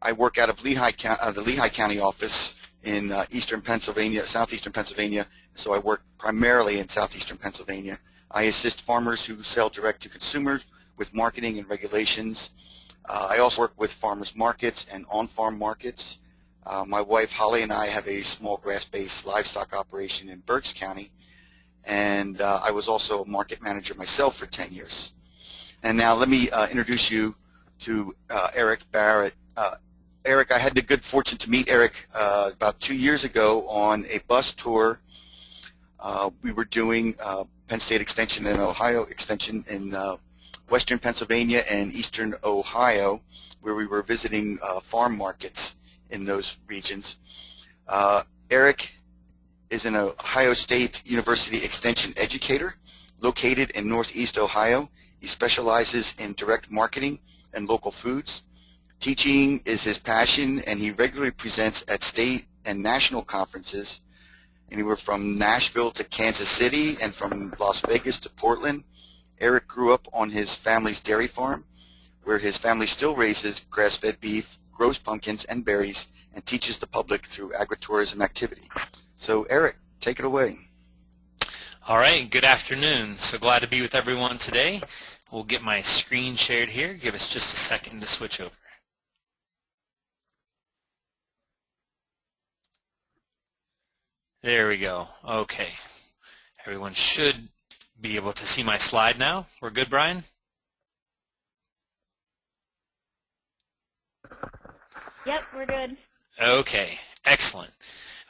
I work out of the Lehigh County office in eastern Pennsylvania, southeastern Pennsylvania, so I work primarily in southeastern Pennsylvania. I assist farmers who sell direct to consumers with marketing and regulations. I also work with farmers markets and on-farm markets. My wife Holly and I have a small grass-based livestock operation in Berks County, and I was also a market manager myself for 10 years. And now let me introduce you to Eric Barrett. Eric, I had the good fortune to meet Eric about 2 years ago on a bus tour. We were doing Penn State Extension and Ohio Extension in western Pennsylvania and eastern Ohio, where we were visiting farm markets in those regions. Eric is an Ohio State University Extension educator located in Northeast Ohio. He specializes in direct marketing and local foods. Teaching is his passion, and he regularly presents at state and national conferences, anywhere from Nashville to Kansas City and from Las Vegas to Portland. Eric grew up on his family's dairy farm, where his family still raises grass-fed beef, grows pumpkins and berries, and teaches the public through agritourism activity. So Eric, take it away. All right, good afternoon. So glad to be with everyone today. We'll get my screen shared here. Give us just a second to switch over. There we go. Okay. Everyone should be able to see my slide now. We're good, Brian? Yep, we're good. Okay, excellent.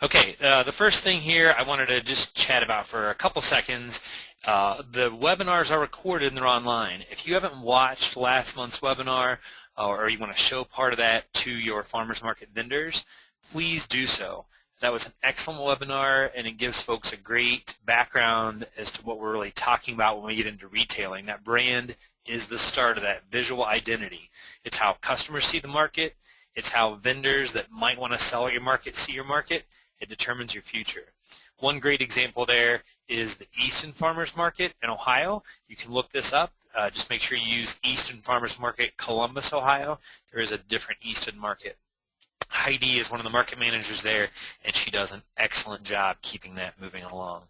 Okay, the first thing here I wanted to just chat about for a couple seconds. The webinars are recorded and they're online. If you haven't watched last month's webinar or you want to show part of that to your farmers market vendors, please do so. That was an excellent webinar, and it gives folks a great background as to what we're really talking about when we get into retailing. That brand is the start of that visual identity. It's how customers see the market. It's how vendors that might want to sell at your market see your market. It determines your future. One great example there is the Easton Farmers Market in Ohio. You can look this up. Just make sure you use Easton Farmers Market, Columbus, Ohio. There is a different Easton Market. Heidi is one of the market managers there, and she does an excellent job keeping that moving along.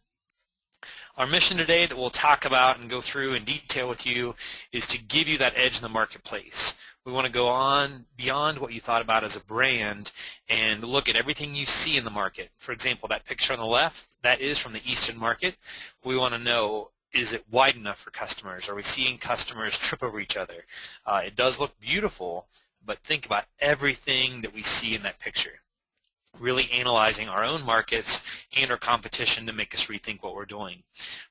Our mission today that we'll talk about and go through in detail with you is to give you that edge in the marketplace. We want to go on beyond what you thought about as a brand and look at everything you see in the market. For example, that picture on the left, that is from the Easton Market. We want to know, is it wide enough for customers? Are we seeing customers trip over each other? It does look beautiful, but think about everything that we see in that picture. Really analyzing our own markets and our competition to make us rethink what we're doing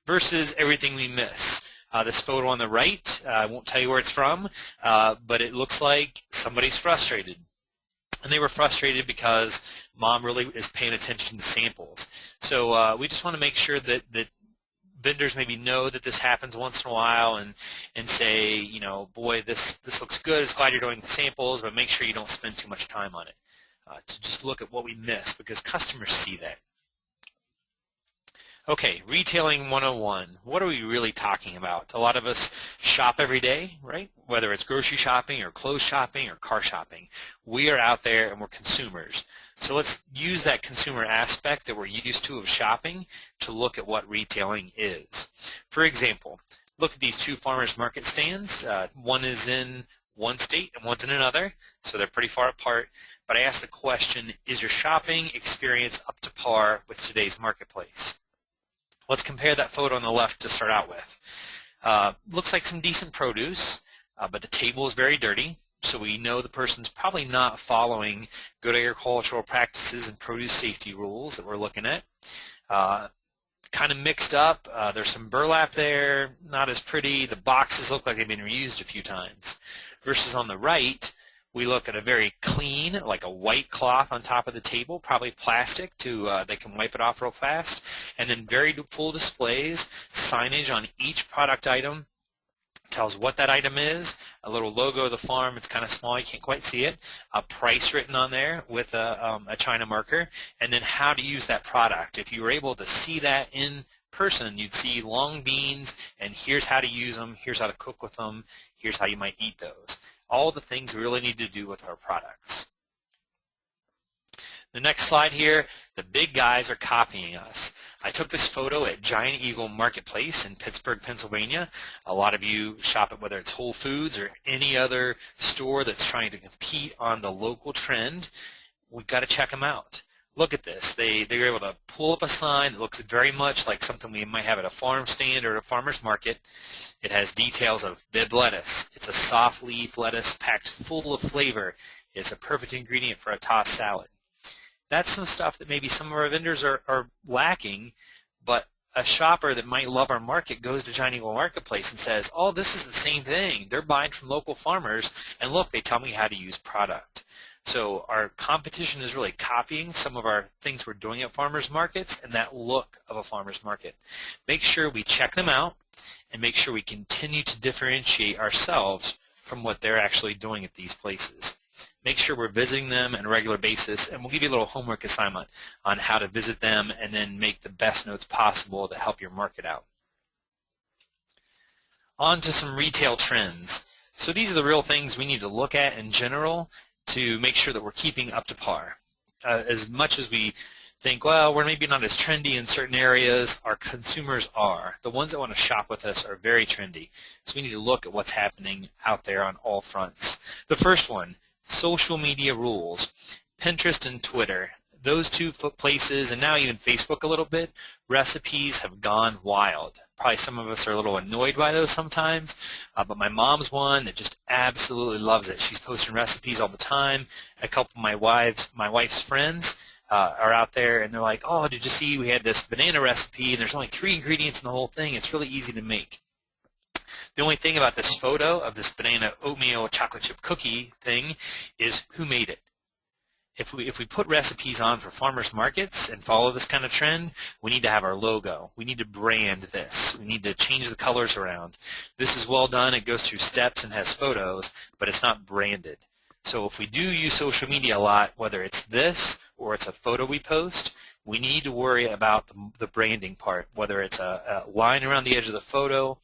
versus everything we miss. This photo on the right, I won't tell you where it's from, but it looks like somebody's frustrated. And they were frustrated because mom really is paying attention to samples. So we just want to make sure that vendors maybe know that this happens once in a while and say, you know, boy, this looks good. It's glad you're doing the samples, but make sure you don't spend too much time on it. To just look at what we miss because customers see that. Okay, Retailing 101. What are we really talking about? A lot of us shop every day, right? Whether it's grocery shopping or clothes shopping or car shopping. We are out there and we're consumers. So let's use that consumer aspect that we're used to of shopping to look at what retailing is. For example, look at these two farmers market stands. One is in one state and one's in another, so they're pretty far apart. But I asked the question, is your shopping experience up to par with today's marketplace? Let's compare that photo on the left to start out with. Looks like some decent produce, but the table is very dirty. So we know the person's probably not following good agricultural practices and produce safety rules that we're looking at. Kind of mixed up. There's some burlap there, not as pretty. The boxes look like they've been reused a few times. Versus on the right, we look at a very clean, like a white cloth on top of the table, probably plastic they can wipe it off real fast. And then very full displays, signage on each product item. Tells what that item is, a little logo of the farm. It's kind of small, you can't quite see it. A price written on there with a China marker, and then how to use that product. If you were able to see that in person, you'd see long beans, and here's how to use them, here's how to cook with them, here's how you might eat those. All the things we really need to do with our products. The next slide here, the big guys are copying us. I took this photo at Giant Eagle Marketplace in Pittsburgh, Pennsylvania. A lot of you shop at whether it's Whole Foods or any other store that's trying to compete on the local trend. We've got to check them out. Look at this. They're able to pull up a sign that looks very much like something we might have at a farm stand or a farmer's market. It has details of Bibb lettuce. It's a soft leaf lettuce packed full of flavor. It's a perfect ingredient for a tossed salad. That's some stuff that maybe some of our vendors are lacking, but a shopper that might love our market goes to Giant Eagle Marketplace and says, oh, this is the same thing. They're buying from local farmers, and look, they tell me how to use product. So our competition is really copying some of our things we're doing at farmers markets and that look of a farmers market. Make sure we check them out and make sure we continue to differentiate ourselves from what they're actually doing at these places. Make sure we're visiting them on a regular basis, and we'll give you a little homework assignment on how to visit them and then make the best notes possible to help your market out. On to some retail trends. So these are the real things we need to look at in general to make sure that we're keeping up to par. As much as we think, well, we're maybe not as trendy in certain areas, our consumers are. The ones that want to shop with us are very trendy. So we need to look at what's happening out there on all fronts. The first one, social media rules. Pinterest and Twitter, those two places, and now even Facebook a little bit, recipes have gone wild. Probably some of us are a little annoyed by those sometimes, but my mom's one that just absolutely loves it. She's posting recipes all the time. A couple of my wife's friends are out there, and they're like, oh, did you see we had this banana recipe, and there's only 3 ingredients in the whole thing. It's really easy to make. The only thing about this photo of this banana oatmeal chocolate chip cookie thing is who made it. If we put recipes on for farmers markets and follow this kind of trend, we need to have our logo. We need to brand this. We need to change the colors around. This is well done. It goes through steps and has photos, but it's not branded. So if we do use social media a lot, whether it's this or it's a photo we post, we need to worry about the branding part, whether it's a line around the edge of the photo,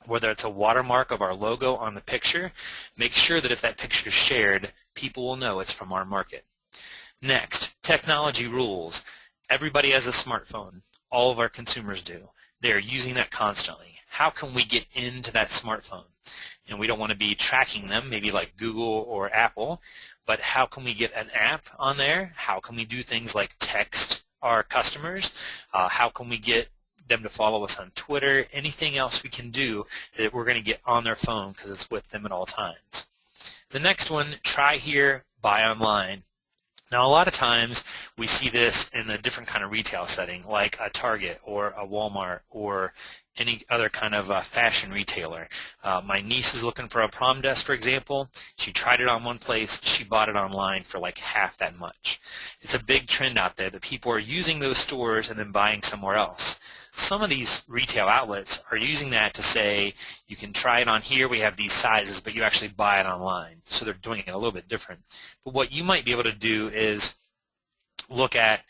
whether it's a watermark of our logo on the picture. Make sure that if that picture is shared, people will know it's from our market. Next, technology rules. Everybody has a smartphone. All of our consumers do. They're using that constantly. How can we get into that smartphone? And we don't want to be tracking them, maybe like Google or Apple, but how can we get an app on there? How can we do things like text our customers? How can we get them to follow us on Twitter? Anything else we can do that we're going to get on their phone because it's with them at all times. The next one, try here, buy online. Now, a lot of times we see this in a different kind of retail setting, like a Target or a Walmart or any other kind of fashion retailer. My niece is looking for a prom dress, for example. She tried it on one place. She bought it online for like half that much. It's a big trend out there that people are using those stores and then buying somewhere else. Some of these retail outlets are using that to say, you can try it on here, we have these sizes, but you actually buy it online. So they're doing it a little bit different. But what you might be able to do is look at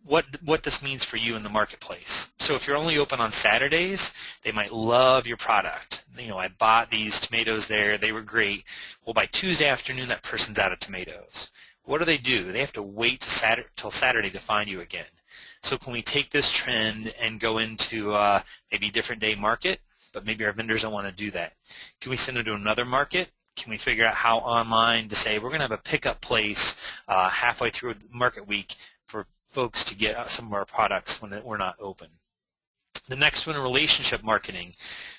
what this means for you in the marketplace. So if you're only open on Saturdays, they might love your product. You know, I bought these tomatoes there, they were great. Well, by Tuesday afternoon, that person's out of tomatoes. What do? They have to wait till Saturday to find you again. So can we take this trend and go into maybe a different day market, but maybe our vendors don't want to do that? Can we send them to another market? Can we figure out how online to say we're going to have a pickup place halfway through market week for folks to get some of our products when we're not open? The next one, relationship marketing.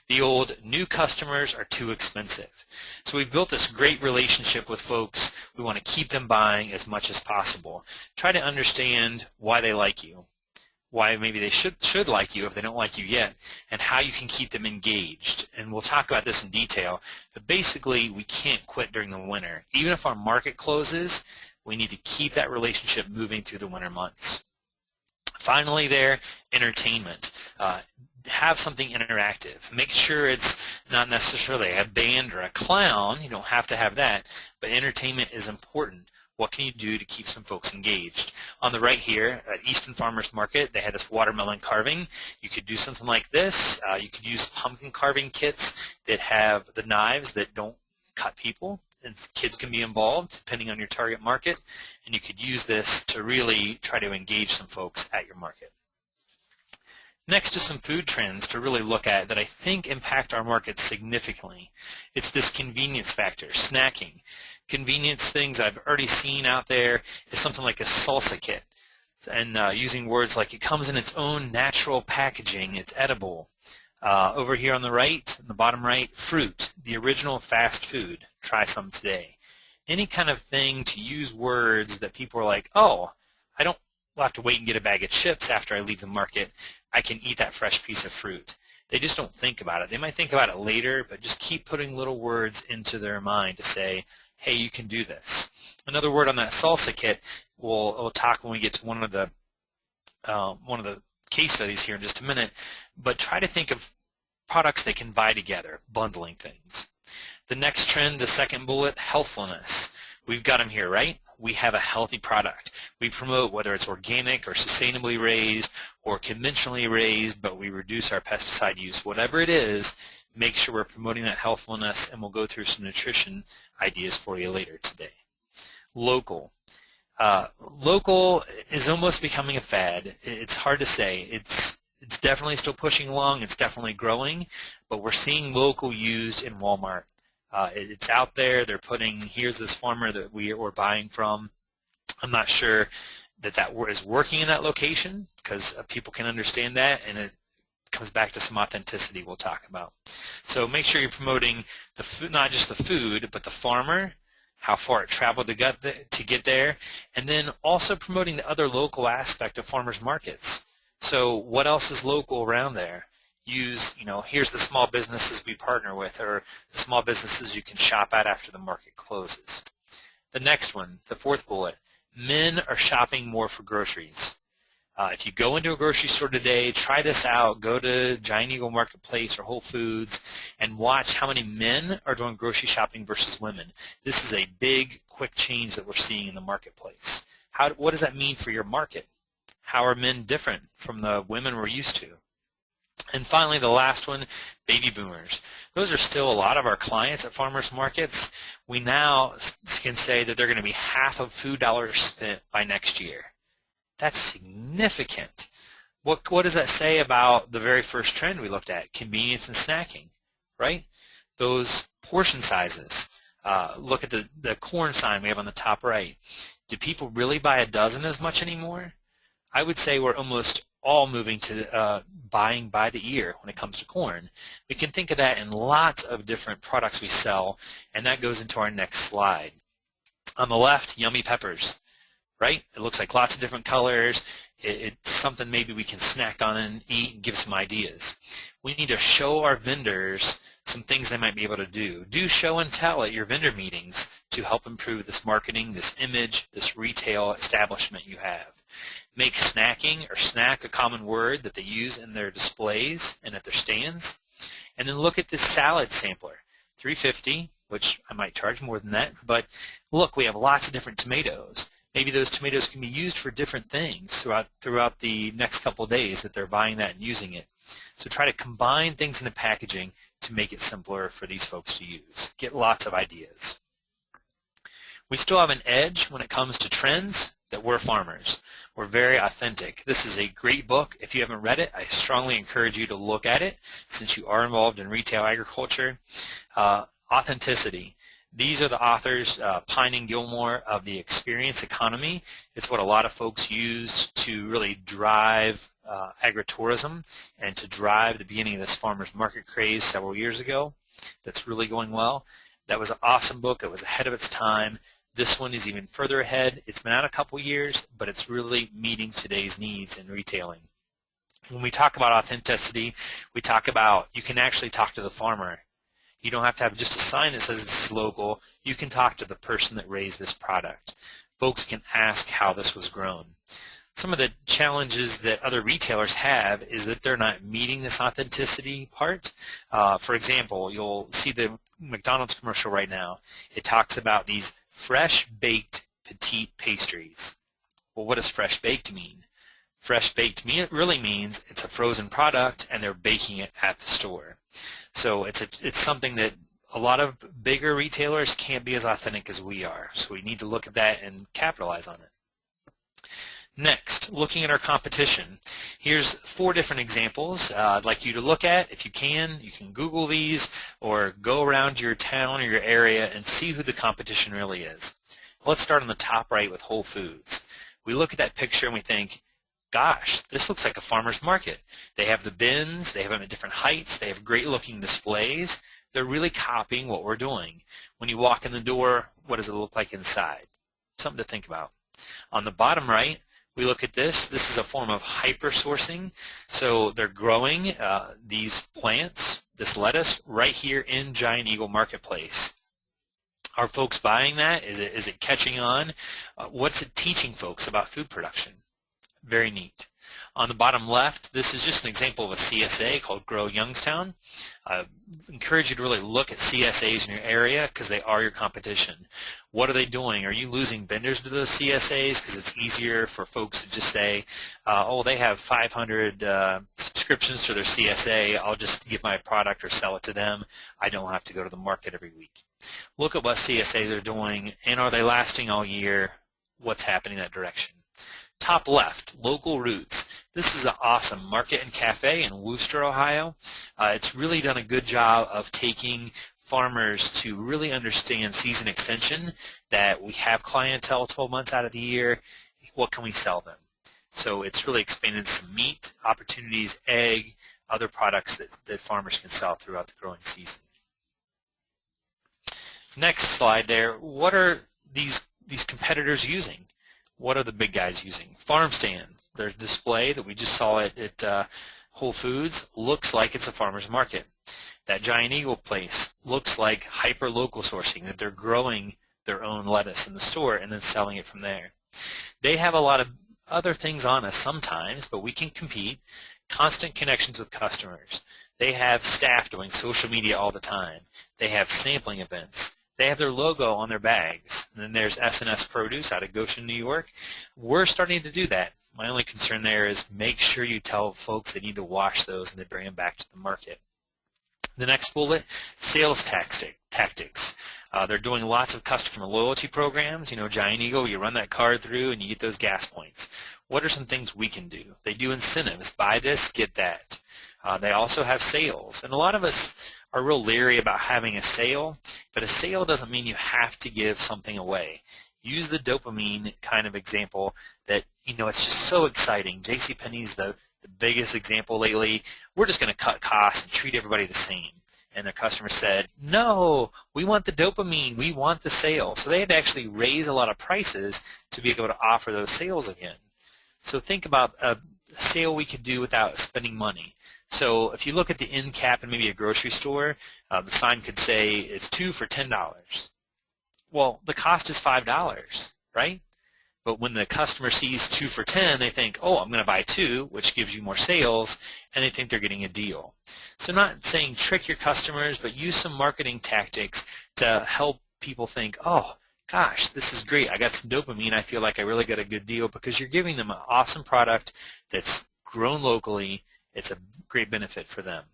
The old new customers are too expensive. So we've built this great relationship with folks. We want to keep them buying as much as possible. Try to understand why they like you, why maybe they should like you if they don't like you yet, and how you can keep them engaged. And we'll talk about this in detail, but basically we can't quit during the winter. Even if our market closes, we need to keep that relationship moving through the winter months. Finally there, entertainment. Have something interactive. Make sure it's not necessarily a band or a clown. You don't have to have that, but entertainment is important. What can you do to keep some folks engaged? On the right here at Easton Farmers Market, they had this watermelon carving. You could do something like this. You could use pumpkin carving kits that have the knives that don't cut people. and kids can be involved depending on your target market, and you could use this to really try to engage some folks at your market. Next is some food trends to really look at that I think impact our market significantly. It's this convenience factor, snacking. Convenience things I've already seen out there is something like a salsa kit, and using words like it comes in its own natural packaging, it's edible. Over here on the right, in the bottom right, fruit, the original fast food. Try some today. Any kind of thing to use words that people are like, oh, I don't have to wait and get a bag of chips after I leave the market. I can eat that fresh piece of fruit. They just don't think about it. They might think about it later, but just keep putting little words into their mind to say, hey, you can do this. Another word on that salsa kit, we'll talk when we get to one of the case studies here in just a minute, but try to think of products they can buy together, bundling things. The next trend, the second bullet, healthfulness. We've got them here, right? We have a healthy product. We promote whether it's organic or sustainably raised or conventionally raised, but we reduce our pesticide use. Whatever it is, make sure we're promoting that healthfulness, and we'll go through some nutrition ideas for you later today. Local. Local is almost becoming a fad. It's hard to say. It's definitely still pushing along. It's definitely growing, but we're seeing local used in Walmart. It's out there. They're putting, here's this farmer that we're buying from. I'm not sure that is working in that location because people can understand that, and it comes back to some authenticity we'll talk about. So make sure you're promoting the food, not just the food, but the farmer, how far it traveled to get there, and then also promoting the other local aspect of farmers markets. So what else is local around there? Use, here's the small businesses we partner with, or the small businesses you can shop at after the market closes. The next one, the fourth bullet, men are shopping more for groceries. If you go into a grocery store today, try this out. Go to Giant Eagle Marketplace or Whole Foods and watch how many men are doing grocery shopping versus women. This is a big, quick change that we're seeing in the marketplace. What does that mean for your market? How are men different from the women we're used to? And finally, the last one, baby boomers. Those are still a lot of our clients at farmers markets. We now can say that they're going to be half of food dollars spent by next year. That's significant. What does that say about the very first trend we looked at, convenience and snacking, right? Those portion sizes. Look at the corn sign we have on the top right. Do people really buy a dozen as much anymore? I would say we're almost all moving to buying by the ear when it comes to corn. We can think of that in lots of different products we sell, and that goes into our next slide. On the left, yummy peppers, right? It looks like lots of different colors. It's something maybe we can snack on and eat and give some ideas. We need to show our vendors some things they might be able to do. Do show and tell at your vendor meetings to help improve this marketing, this image, this retail establishment you have. Make snacking or snack a common word that they use in their displays and at their stands. And then look at this salad sampler, $3.50, which I might charge more than that, but look, we have lots of different tomatoes. Maybe those tomatoes can be used for different things throughout the next couple of days that they're buying that and using it. So try to combine things in the packaging to make it simpler for these folks to use. Get lots of ideas. We still have an edge when it comes to trends that we're farmers. We're very authentic. This is a great book. If you haven't read it, I strongly encourage you to look at it since you are involved in retail agriculture. Authenticity. These are the authors, Pine and Gilmore, of The Experience Economy. It's what a lot of folks use to really drive agritourism and to drive the beginning of this farmers market craze several years ago. That's really going well. That was an awesome book. It was ahead of its time. This one is even further ahead. It's been out a couple years, but it's really meeting today's needs in retailing. When we talk about authenticity, we talk about you can actually talk to the farmer. You don't have to have just a sign that says this is local. You can talk to the person that raised this product. Folks can ask how this was grown. Some of the challenges that other retailers have is that they're not meeting this authenticity part. For example, you'll see the McDonald's commercial right now. It talks about these fresh baked petite pastries. Well, what does fresh baked mean? Fresh baked really means it's a frozen product and they're baking it at the store. So it's something that a lot of bigger retailers can't be as authentic as we are, so we need to look at that and capitalize on it. Next, looking at our competition. Here's 4 different examples I'd like you to look at. If you can Google these or go around your town or your area and see who the competition really is. Let's start on the top right with Whole Foods. We look at that picture and we think, gosh, this looks like a farmer's market. They have the bins, they have them at different heights, they have great looking displays. They're really copying what we're doing. When you walk in the door, what does it look like inside? Something to think about. On the bottom right, we look at this. This is a form of hyper-sourcing. So they're growing these plants, this lettuce, right here in Giant Eagle Marketplace. Are folks buying that? Is it catching on? What's it teaching folks about food production? Very neat. On the bottom left, this is just an example of a CSA called Grow Youngstown. I encourage you to really look at CSAs in your area because they are your competition. What are they doing? Are you losing vendors to those CSAs because it's easier for folks to just say, oh, they have 500 subscriptions to their CSA. I'll just give my product or sell it to them. I don't have to go to the market every week. Look at what CSAs are doing, and are they lasting all year? What's happening in that direction? Top left, Local Roots. This is an awesome market and cafe in Wooster, Ohio. It's really done a good job of taking farmers to really understand season extension, that we have clientele 12 months out of the year. What can we sell them? So it's really expanded some meat opportunities, egg, other products that farmers can sell throughout the growing season. Next slide there, what are these competitors using? What are the big guys using? Farm Stand, their display that we just saw at Whole Foods looks like it's a farmer's market. That Giant Eagle place looks like hyper-local sourcing, that they're growing their own lettuce in the store and then selling it from there. They have a lot of other things on us sometimes, but we can compete. Constant connections with customers. They have staff doing social media all the time. They have sampling events. They have their logo on their bags. And then there's S&S Produce out of Goshen, New York. We're starting to do that. My only concern there is make sure you tell folks they need to wash those and they bring them back to the market. The next bullet, sales tactics. They're doing lots of customer loyalty programs. You know, Giant Eagle, you run that card through and you get those gas points. What are some things we can do? They do incentives. Buy this, get that. They also have sales. And a lot of us are real leery about having a sale, but a sale doesn't mean you have to give something away. Use the dopamine kind of example that, you know, it's just so exciting. JCPenney's the biggest example lately. We're just going to cut costs and treat everybody the same. And the customer said, no, we want the dopamine, we want the sale. So they had to actually raise a lot of prices to be able to offer those sales again. So think about a sale we could do without spending money. So if you look at the end cap in maybe a grocery store, the sign could say it's 2 for $10. Well, the cost is $5, right? But when the customer sees 2 for $10, they think, oh, I'm going to buy 2, which gives you more sales, and they think they're getting a deal. So not saying trick your customers, but use some marketing tactics to help people think, oh, gosh, this is great. I got some dopamine. I feel like I really got a good deal, because you're giving them an awesome product that's grown locally. It's a great benefit for them.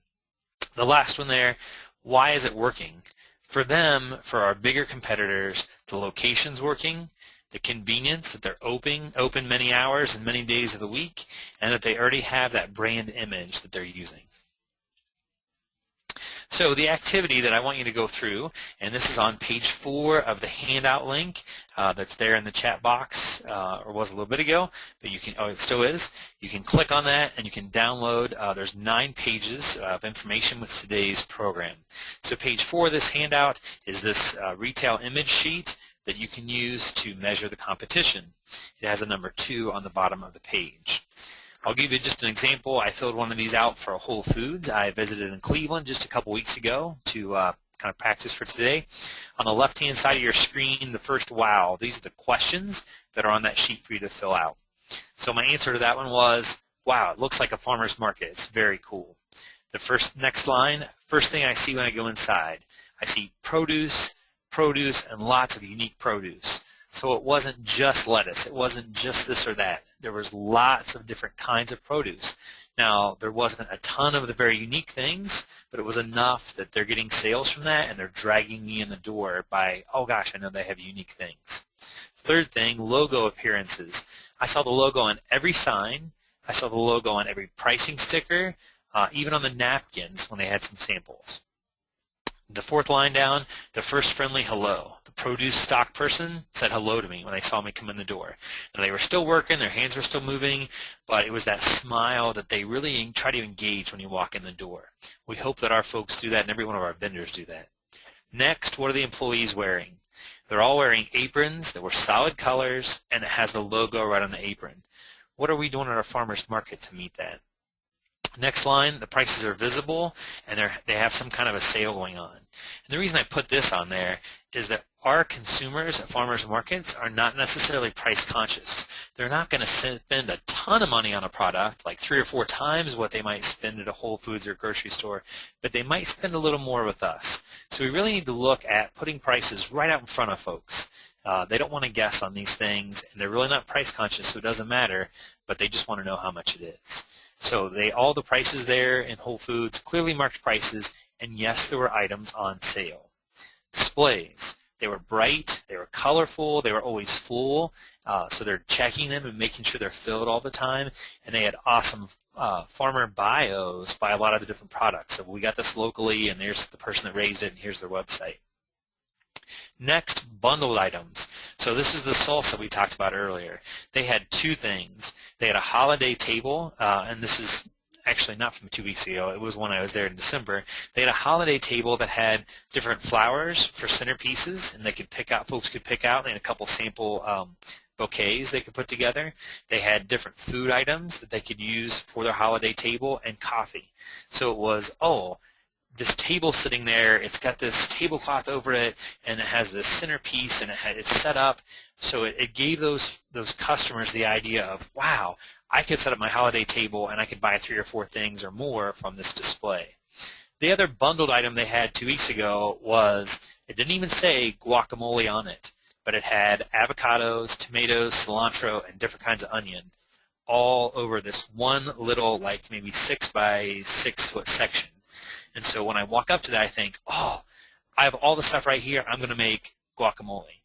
The last one there, why is it working? For them, for our bigger competitors, the location's working, the convenience that they're open many hours and many days of the week, and that they already have that brand image that they're using. So the activity that I want you to go through, and this is on page 4 of the handout link that's there in the chat box, or was a little bit ago, but you can, oh, it still is. You can click on that and you can download. There's 9 pages of information with today's program. So page 4 of this handout is this retail image sheet that you can use to measure the competition. It has a number 2 on the bottom of the page. I'll give you just an example. I filled one of these out for Whole Foods. I visited in Cleveland just a couple weeks ago to kind of practice for today. On the left-hand side of your screen, the first wow. These are the questions that are on that sheet for you to fill out. So my answer to that one was, wow, it looks like a farmer's market. It's very cool. The next line, first thing I see when I go inside, I see produce, and lots of unique produce. So it wasn't just lettuce. It wasn't just this or that. There was lots of different kinds of produce. Now, there wasn't a ton of the very unique things, but it was enough that they're getting sales from that, and they're dragging me in the door by, oh gosh, I know they have unique things. Third thing, logo appearances. I saw the logo on every sign. I saw the logo on every pricing sticker, even on the napkins when they had some samples. The fourth line down, the first friendly hello. The produce stock person said hello to me when they saw me come in the door. And they were still working, their hands were still moving, but it was that smile that they really try to engage when you walk in the door. We hope that our folks do that and every one of our vendors do that. Next, what are the employees wearing? They're all wearing aprons that were solid colors, and it has the logo right on the apron. What are we doing at our farmers market to meet that? Next line, the prices are visible, and they have some kind of a sale going on. And the reason I put this on there is that our consumers at farmers markets are not necessarily price conscious. They're not going to spend a ton of money on a product, like 3 or 4 times what they might spend at a Whole Foods or grocery store, but they might spend a little more with us. So we really need to look at putting prices right out in front of folks. They don't want to guess on these things, and they're really not price conscious, so it doesn't matter, but they just want to know how much it is. So all the prices there in Whole Foods, clearly marked prices, and yes, there were items on sale. Displays. They were bright, they were colorful, they were always full, so they're checking them and making sure they're filled all the time, and they had awesome farmer bios by a lot of the different products. So we got this locally, and there's the person that raised it, and here's their website. Next, bundled items. So this is the salsa we talked about earlier. They had 2 things. They had a holiday table, and this is actually not from 2 weeks ago. It was when I was there in December. They had a holiday table that had different flowers for centerpieces, and folks could pick out. They had a couple sample bouquets they could put together. They had different food items that they could use for their holiday table, and coffee. So it was, this table sitting there, it's got this tablecloth over it, and it has this centerpiece, and it's set up. So it gave those customers the idea of, wow, I could set up my holiday table, and I could buy 3 or 4 things or more from this display. The other bundled item they had 2 weeks ago was, it didn't even say guacamole on it, but it had avocados, tomatoes, cilantro, and different kinds of onion all over this one little, like maybe 6 by 6 foot section. And so when I walk up to that, I think, I have all the stuff right here. I'm going to make guacamole.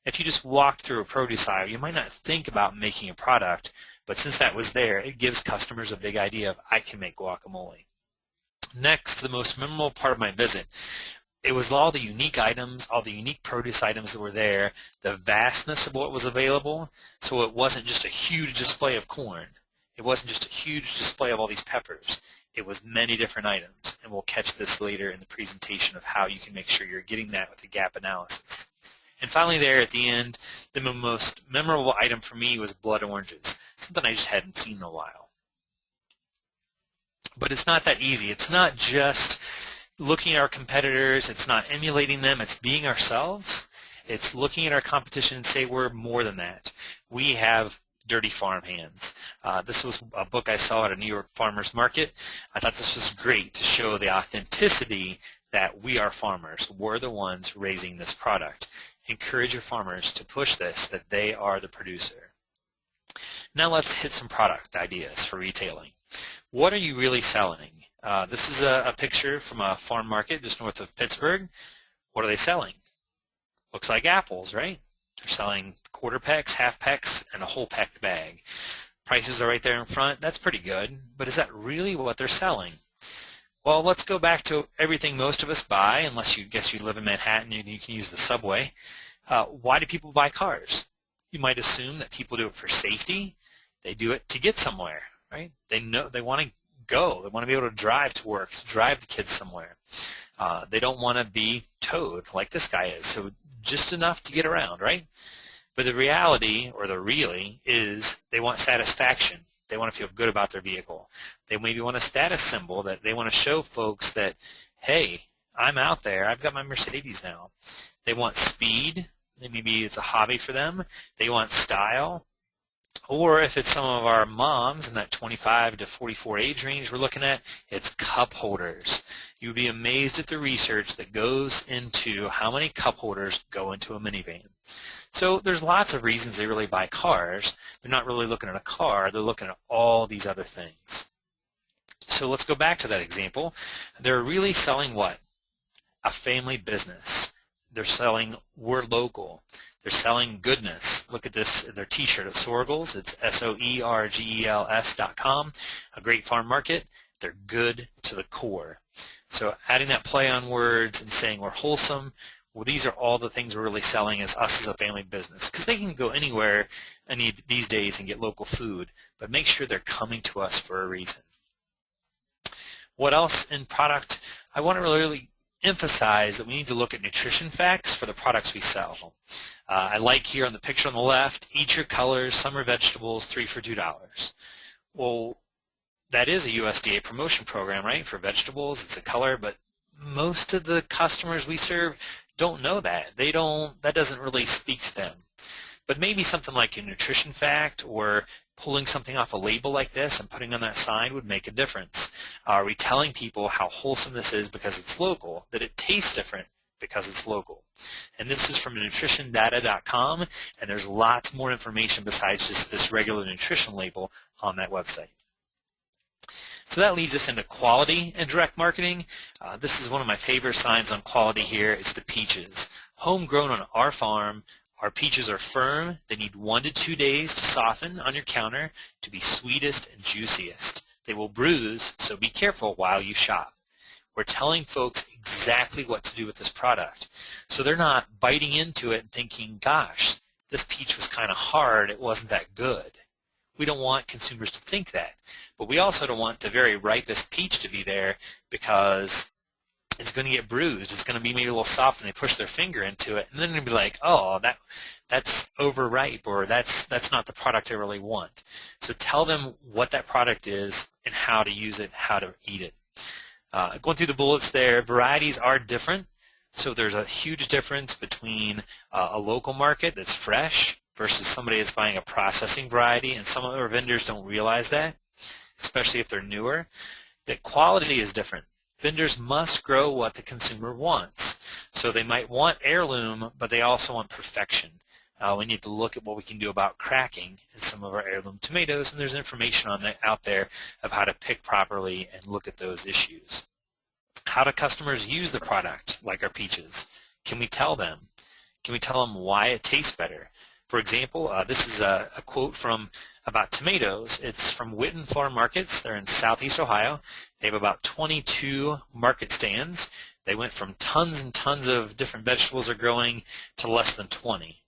If you just walked through a produce aisle, you might not think about making a product, but since that was there, it gives customers a big idea of, I can make guacamole. Next, the most memorable part of my visit, it was all the unique items, all the unique produce items that were there, the vastness of what was available. So it wasn't just a huge display of corn. It wasn't just a huge display of all these peppers. It was many different items, and we'll catch this later in the presentation of how you can make sure you're getting that with the gap analysis. And finally there at the end, the most memorable item for me was blood oranges, something I just hadn't seen in a while. But it's not that easy. It's not just looking at our competitors. It's not emulating them. It's being ourselves. It's looking at our competition and say we're more than that. We have dirty farm hands. This was a book I saw at a New York farmers market. I thought this was great to show the authenticity that we are farmers. We're the ones raising this product. Encourage your farmers to push this, that they are the producer. Now let's hit some product ideas for retailing. What are you really selling? This is a picture from a farm market just north of Pittsburgh. What are they selling? Looks like apples, right? They're selling quarter pecks, half pecks, and a whole peck bag. Prices are right there in front. That's pretty good, but is that really what they're selling? Well, let's go back to everything most of us buy, unless you live in Manhattan and you can use the subway. Why do people buy cars? You might assume that people do it for safety. They do it to get somewhere, right? They want to go. They want to be able to drive to work, to drive the kids somewhere. They don't want to be towed like this guy is, so just enough to get around, right? But the reality, or the really, is they want satisfaction. They want to feel good about their vehicle. They maybe want a status symbol that they want to show folks that, hey, I'm out there. I've got my Mercedes now. They want speed. Maybe it's a hobby for them. They want style. Or if it's some of our moms in that 25 to 44 age range we're looking at, it's cup holders. You'd be amazed at the research that goes into how many cup holders go into a minivan. So there's lots of reasons they really buy cars. They're not really looking at a car, they're looking at all these other things. So let's go back to that example. They're really selling what? A family business. They're selling we're local. They're selling goodness. Look at this, their t-shirt at Sorgels. It's SOERGELS.com, a great farm market. They're good to the core. So adding that play on words and saying we're wholesome, well, these are all the things we're really selling as us as a family business, because they can go anywhere these days and get local food, but make sure they're coming to us for a reason. What else in product? I want to really emphasize that we need to look at nutrition facts for the products we sell. I like here on the picture on the left, eat your colors, summer vegetables, 3 for $2. Well, that is a USDA promotion program, right? For vegetables, it's a color, but most of the customers we serve don't know that. That doesn't really speak to them. But maybe something like a nutrition fact or pulling something off a label like this and putting on that sign would make a difference. Are we telling people how wholesome this is because it's local, that it tastes different because it's local? And this is from nutritiondata.com, and there's lots more information besides just this regular nutrition label on that website. So that leads us into quality and direct marketing. This is one of my favorite signs on quality here. It's the peaches. Homegrown on our farm. Our peaches are firm. They need 1 to 2 days to soften on your counter to be sweetest and juiciest. They will bruise, so be careful while you shop. We're telling folks exactly what to do with this product. So they're not biting into it and thinking, gosh, this peach was kind of hard, it wasn't that good. We don't want consumers to think that. But we also don't want the very ripest peach to be there because it's going to get bruised. It's going to be maybe a little soft and they push their finger into it. And then they're going to be like, oh, that's overripe, or that's not the product I really want. So tell them what that product is and how to use it, how to eat it. Going through the bullets there, varieties are different. So there's a huge difference between a local market that's fresh versus somebody that's buying a processing variety, and some of our vendors don't realize that, especially if they're newer. That quality is different. Vendors must grow what the consumer wants. So they might want heirloom, but they also want perfection. We need to look at what we can do about cracking in some of our heirloom tomatoes, and there's information on that out there of how to pick properly and look at those issues. How do customers use the product, like our peaches? Can we tell them? Can we tell them why it tastes better? For example, this is a quote about tomatoes. It's from Witten Farm Markets. They're in Southeast Ohio. They have about 22 market stands. They went from tons and tons of different vegetables are growing to less than 20.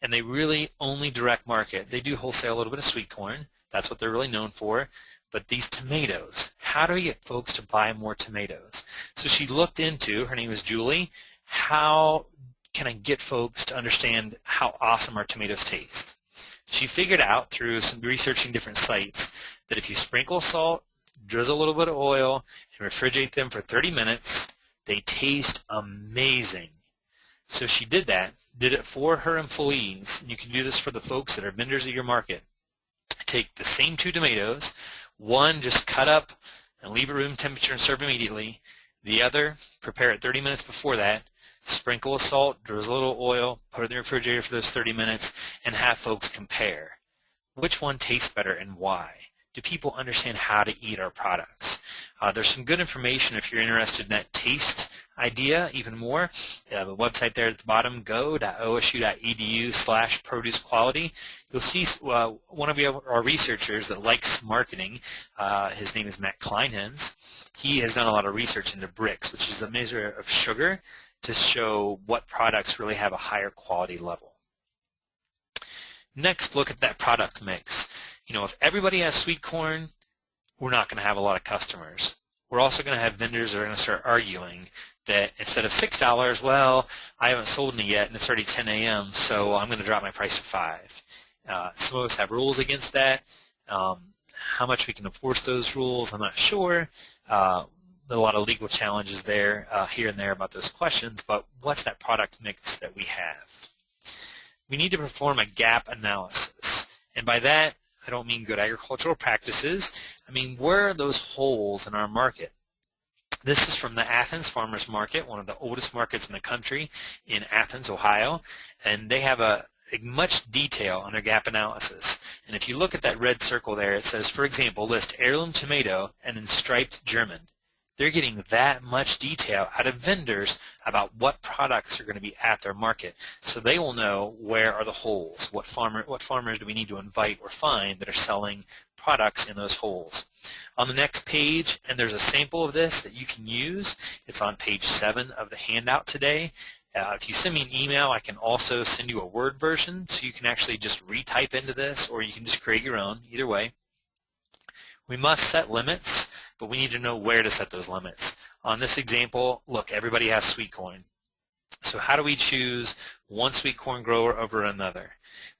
And they really only direct market. They do wholesale a little bit of sweet corn. That's what they're really known for. But these tomatoes, how do we get folks to buy more tomatoes? So she looked into, her name is Julie, how can I get folks to understand how awesome our tomatoes taste? She figured out through some researching different sites that if you sprinkle salt, drizzle a little bit of oil, and refrigerate them for 30 minutes, they taste amazing. So she did that, did it for her employees, and you can do this for the folks that are vendors at your market. Take the same 2 tomatoes, one just cut up and leave at room temperature and serve immediately. The other, prepare it 30 minutes before that, sprinkle with salt, drizzle a little oil, put it in the refrigerator for those 30 minutes, and have folks compare. Which one tastes better and why? Do people understand how to eat our products? There's some good information if you're interested in that taste idea even more. The website there at the bottom, go.osu.edu/produce quality. You'll see one of our researchers that likes marketing. His name is Matt Kleinhens. He has done a lot of research into bricks, which is a measure of sugar, to show what products really have a higher quality level. Next, look at that product mix. If everybody has sweet corn, we're not going to have a lot of customers. We're also going to have vendors that are going to start arguing that instead of $6, well, I haven't sold any yet and it's already 10 a.m., so I'm going to drop my price to $5. Some of us have rules against that. How much we can enforce those rules, I'm not sure. A lot of legal challenges there, here and there about those questions, but what's that product mix that we have? We need to perform a gap analysis. And by that, I don't mean good agricultural practices. I mean, where are those holes in our market? This is from the Athens Farmers Market, one of the oldest markets in the country in Athens, Ohio, and they have a much detail on their gap analysis. And if you look at that red circle there, it says, for example, list heirloom tomato and then striped German. They're getting that much detail out of vendors about what products are going to be at their market. So they will know where are the holes, what farmers do we need to invite or find that are selling products in those holes. On the next page, and there's a sample of this that you can use. It's on page 7 of the handout today. If you send me an email, I can also send you a Word version, so you can actually just retype into this, or you can just create your own, either way. We must set limits, but we need to know where to set those limits. On this example, look, everybody has sweet corn. So how do we choose one sweet corn grower over another?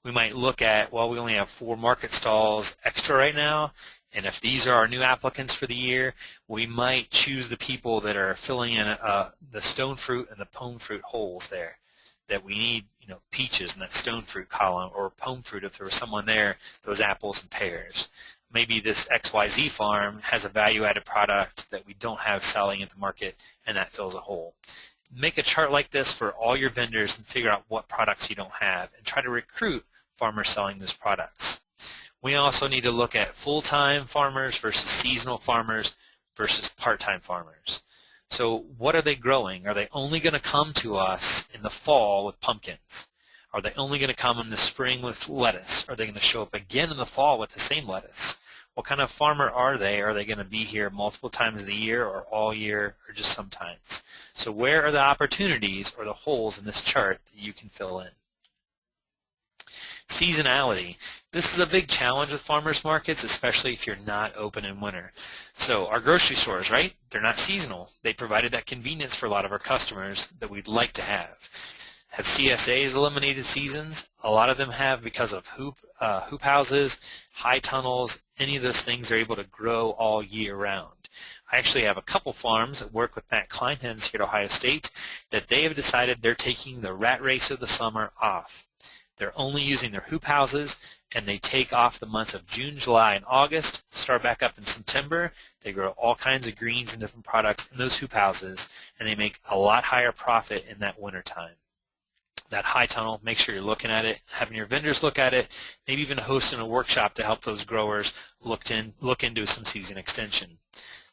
We might look at, well, we only have 4 market stalls extra right now, and if these are our new applicants for the year, we might choose the people that are filling in the stone fruit and the pome fruit holes there, that we need, peaches in that stone fruit column, or pome fruit if there was someone there, those apples and pears. Maybe this XYZ farm has a value-added product that we don't have selling at the market, and that fills a hole. Make a chart like this for all your vendors and figure out what products you don't have, and try to recruit farmers selling those products. We also need to look at full-time farmers versus seasonal farmers versus part-time farmers. So what are they growing? Are they only going to come to us in the fall with pumpkins? Are they only going to come in the spring with lettuce? Are they going to show up again in the fall with the same lettuce? What kind of farmer are they? Are they going to be here multiple times of the year, or all year, or just sometimes? So where are the opportunities or the holes in this chart that you can fill in? Seasonality. This is a big challenge with farmers markets, especially if you're not open in winter. So our grocery stores, right? They're not seasonal. They provided that convenience for a lot of our customers that we'd like to have. Have CSAs eliminated seasons? A lot of them have, because of hoop houses, high tunnels, any of those things are able to grow all year round. I actually have a couple farms that work with Matt Kleinhens here at Ohio State that they have decided they're taking the rat race of the summer off. They're only using their hoop houses, and they take off the months of June, July, and August, start back up in September. They grow all kinds of greens and different products in those hoop houses, and they make a lot higher profit in that winter time. That high tunnel, make sure you're looking at it, having your vendors look at it, maybe even hosting a workshop to help those growers look into some season extension.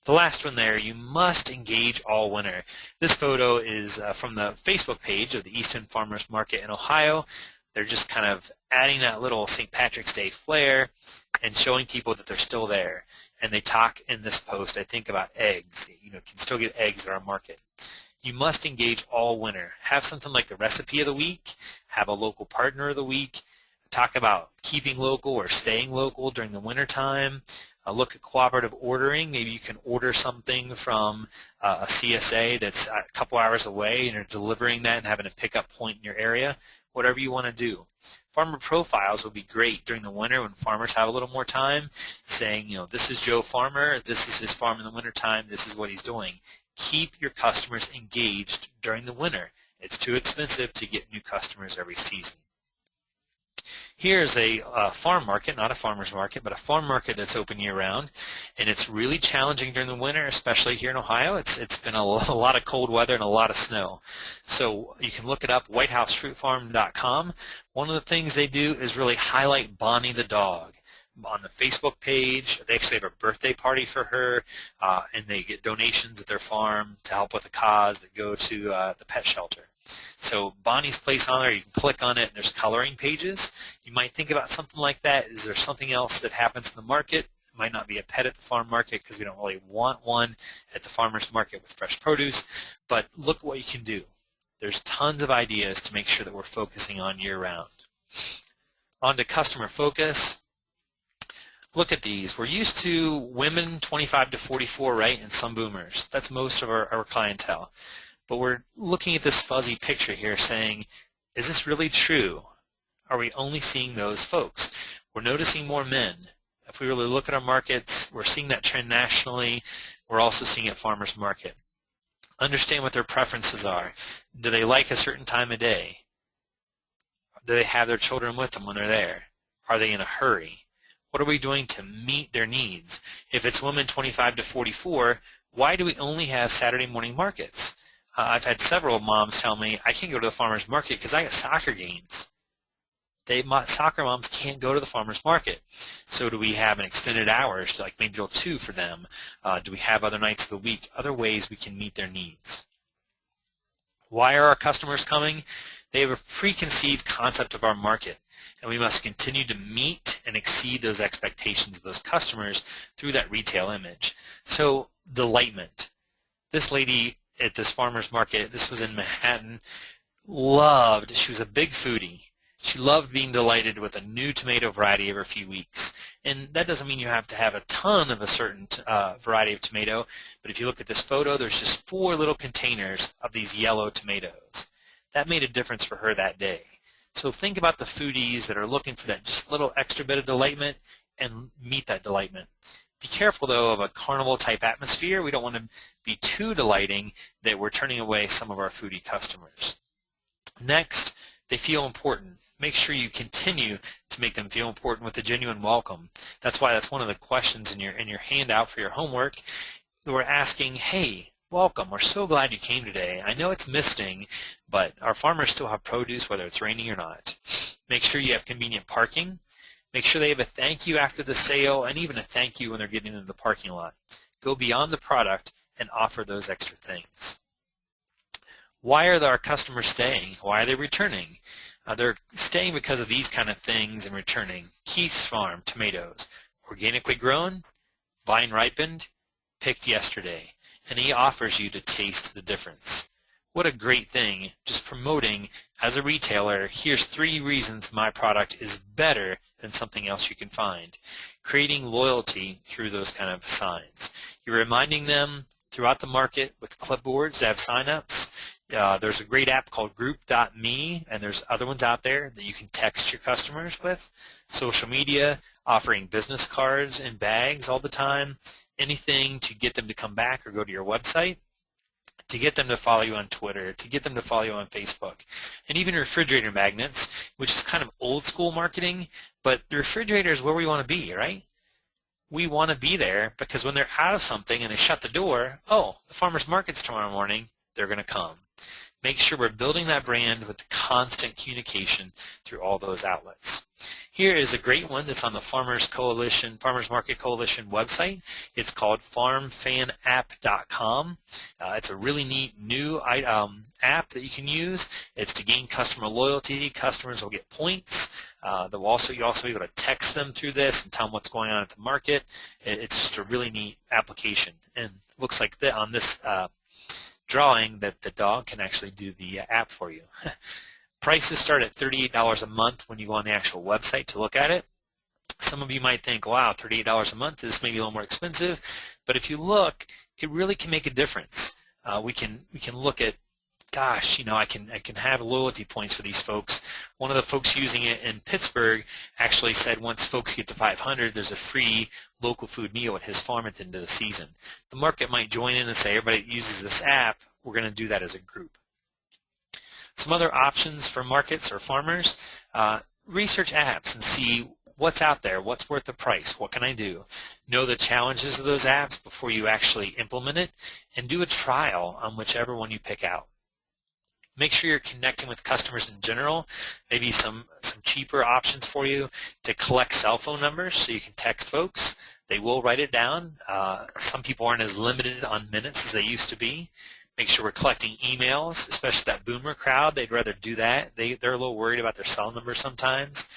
The last one there, you must engage all winter. This photo is from the Facebook page of the Easton Farmers Market in Ohio. They're just kind of adding that little St. Patrick's Day flair and showing people that they're still there. And they talk in this post, I think, about eggs. You can still get eggs at our market. You must engage all winter. Have something like the recipe of the week. Have a local partner of the week. Talk about keeping local or staying local during the winter time. Look at cooperative ordering. Maybe you can order something from a CSA that's a couple hours away, and you're delivering that and having a pickup point in your area. Whatever you want to do. Farmer profiles would be great during the winter when farmers have a little more time, saying, this is Joe Farmer, this is his farm in the wintertime, this is what he's doing. Keep your customers engaged during the winter. It's too expensive to get new customers every season. Here's a farm market, not a farmer's market, but a farm market that's open year-round, and it's really challenging during the winter, especially here in Ohio. It's been a lot of cold weather and a lot of snow. So you can look it up, whitehousefruitfarm.com. One of the things they do is really highlight Bonnie the dog. On the Facebook page, they actually have a birthday party for her, and they get donations at their farm to help with the cause that go to the pet shelter. So Bonnie's place on there, you can click on it, and there's coloring pages. You might think about something like that. Is there something else that happens in the market? It might not be a pet at the farm market because we don't really want one at the farmer's market with fresh produce, but look at what you can do. There's tons of ideas to make sure that we're focusing on year-round. On to customer focus. Look at these. We're used to women 25 to 44, right, and some boomers. That's most of our clientele. But we're looking at this fuzzy picture here saying, is this really true? Are we only seeing those folks? We're noticing more men. If we really look at our markets, we're seeing that trend nationally. We're also seeing it at farmers market. Understand what their preferences are. Do they like a certain time of day? Do they have their children with them when they're there? Are they in a hurry? What are we doing to meet their needs? If it's women 25 to 44, why do we only have Saturday morning markets? I've had several moms tell me, I can't go to the farmer's market because I got soccer games. Soccer moms can't go to the farmer's market. So do we have an extended hours, like maybe till 2 for them? Do we have other nights of the week, other ways we can meet their needs? Why are our customers coming? They have a preconceived concept of our market, and we must continue to meet and exceed those expectations of those customers through that retail image. So, delightment. This lady at this farmer's market, this was in Manhattan, she was a big foodie. She loved being delighted with a new tomato variety every few weeks. And that doesn't mean you have to have a ton of a certain variety of tomato, but if you look at this photo, there's just 4 little containers of these yellow tomatoes. That made a difference for her that day. So think about the foodies that are looking for that just little extra bit of delightment and meet that delightment. Be careful, though, of a carnival-type atmosphere. We don't want to be too delighting that we're turning away some of our foodie customers. Next, they feel important. Make sure you continue to make them feel important with a genuine welcome. That's why that's one of the questions in your handout for your homework. We're asking, hey, welcome. We're so glad you came today. I know it's misting, but our farmers still have produce whether it's raining or not. Make sure you have convenient parking. Make sure they have a thank you after the sale and even a thank you when they're getting into the parking lot. Go beyond the product and offer those extra things. Why are our customers staying? Why are they returning? They're staying because of these kind of things and returning. Keith's Farm tomatoes, organically grown, vine ripened, picked yesterday, and he offers you to taste the difference. What a great thing, just promoting as a retailer, here's 3 reasons my product is better than something else you can find. Creating loyalty through those kind of signs. You're reminding them throughout the market with clipboards to have sign-ups. There's a great app called Group.me, and there's other ones out there that you can text your customers with. Social media, offering business cards and bags all the time. Anything to get them to come back or go to your website. To get them to follow you on Twitter, to get them to follow you on Facebook. And even refrigerator magnets, which is kind of old school marketing, but the refrigerator is where we want to be, right? We want to be there because when they're out of something and they shut the door, oh, the farmer's market's tomorrow morning, they're going to come. Make sure we're building that brand with constant communication through all those outlets. Here is a great one that's on the Farmers Market Coalition website. It's called farmfanapp.com. It's a really neat new app that you can use. It's to gain customer loyalty. Customers will get points. You'll also be able to text them through this and tell them what's going on at the market. It's just a really neat application. And it looks like on this drawing that the dog can actually do the app for you. Prices start at $38 a month when you go on the actual website to look at it. Some of you might think, wow, $38 a month is maybe a little more expensive, but if you look, it really can make a difference. We can look at, gosh, I can have loyalty points for these folks. One of the folks using it in Pittsburgh actually said once folks get to 500, there's a free local food meal at his farm at the end of the season. The market might join in and say, everybody that uses this app, we're going to do that as a group. Some other options for markets or farmers, research apps and see what's out there, what's worth the price, what can I do? Know the challenges of those apps before you actually implement it, and do a trial on whichever one you pick out. Make sure you're connecting with customers in general, maybe some cheaper options for you to collect cell phone numbers so you can text folks. They will write it down. Some people aren't as limited on minutes as they used to be. Make sure we're collecting emails, especially that boomer crowd. They'd rather do that. They're a little worried about their cell number sometimes.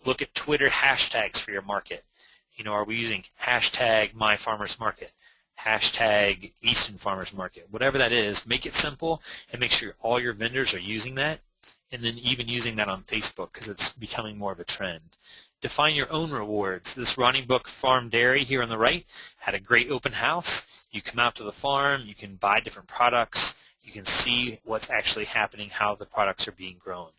Look at Twitter hashtags for your market. Are we using hashtag MyFarmersMarket, hashtag Easton Farmers Market, whatever that is, make it simple and make sure all your vendors are using that, and then even using that on Facebook because it's becoming more of a trend. Define your own rewards. This Ronnie Book Farm Dairy here on the right had a great open house. You come out to the farm, you can buy different products, you can see what's actually happening, how the products are being grown.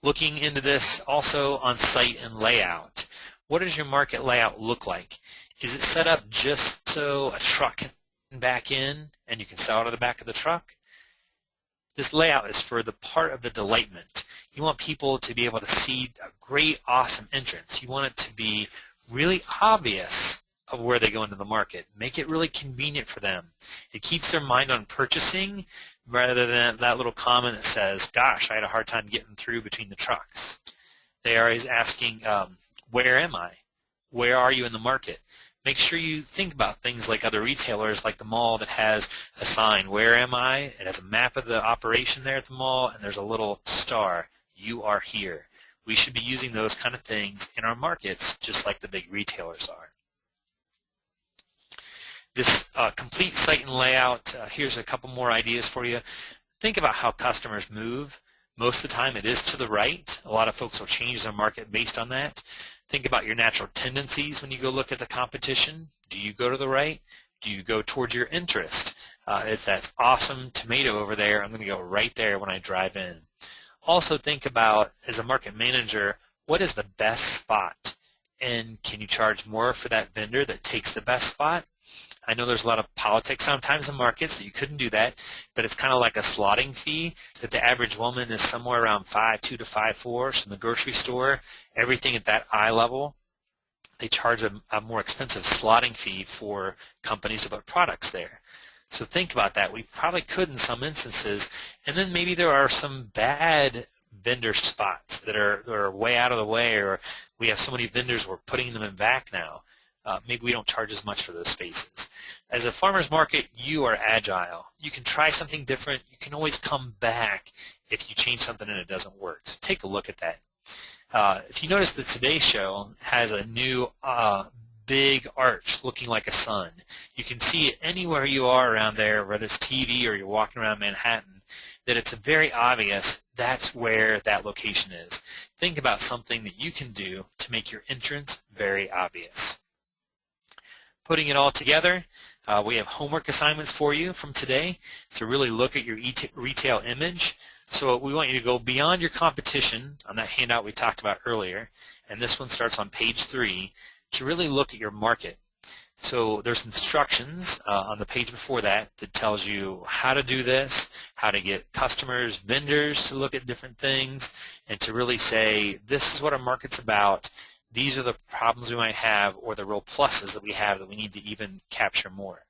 Looking into this also on site and layout. What does your market layout look like? Is it set up just so a truck can back in and you can sell out of the back of the truck? This layout is for the part of the delightment. You want people to be able to see a great, awesome entrance. You want it to be really obvious of where they go into the market. Make it really convenient for them. It keeps their mind on purchasing rather than that little comment that says, gosh, I had a hard time getting through between the trucks. They are always asking, where am I? Where are you in the market? Make sure you think about things like other retailers, like the mall that has a sign, where am I? It has a map of the operation there at the mall, and there's a little star, you are here. We should be using those kind of things in our markets just like the big retailers are. This complete site and layout, here's a couple more ideas for you. Think about how customers move. Most of the time it is to the right. A lot of folks will change their market based on that. Think about your natural tendencies when you go look at the competition. Do you go to the right? Do you go towards your interest? If that's awesome tomato over there, I'm going to go right there when I drive in. Also think about, as a market manager, what is the best spot? And can you charge more for that vendor that takes the best spot? I know there's a lot of politics sometimes in markets that you couldn't do that, but it's kind of like a slotting fee that the average woman is somewhere around 5'2" to 5'4". So in the grocery store, everything at that eye level, they charge a more expensive slotting fee for companies to put products there. So think about that. We probably could in some instances, and then maybe there are some bad vendor spots that are way out of the way, or we have so many vendors we're putting them in back now. Maybe we don't charge as much for those spaces. As a farmer's market, you are agile. You can try something different. You can always come back if you change something and it doesn't work. So take a look at that. If you notice, the Today Show has a new big arch looking like a sun. You can see it anywhere you are around there, whether it's TV or you're walking around Manhattan, that it's very obvious that's where that location is. Think about something that you can do to make your entrance very obvious. Putting it all together, we have homework assignments for you from today to really look at your retail image. So we want you to go beyond your competition on that handout we talked about earlier, and this one starts on page 3, to really look at your market. So there's instructions on the page before that that tells you how to do this, how to get customers, vendors to look at different things, and to really say, this is what our market's about. These are the problems we might have, or the real pluses that we have that we need to even capture more.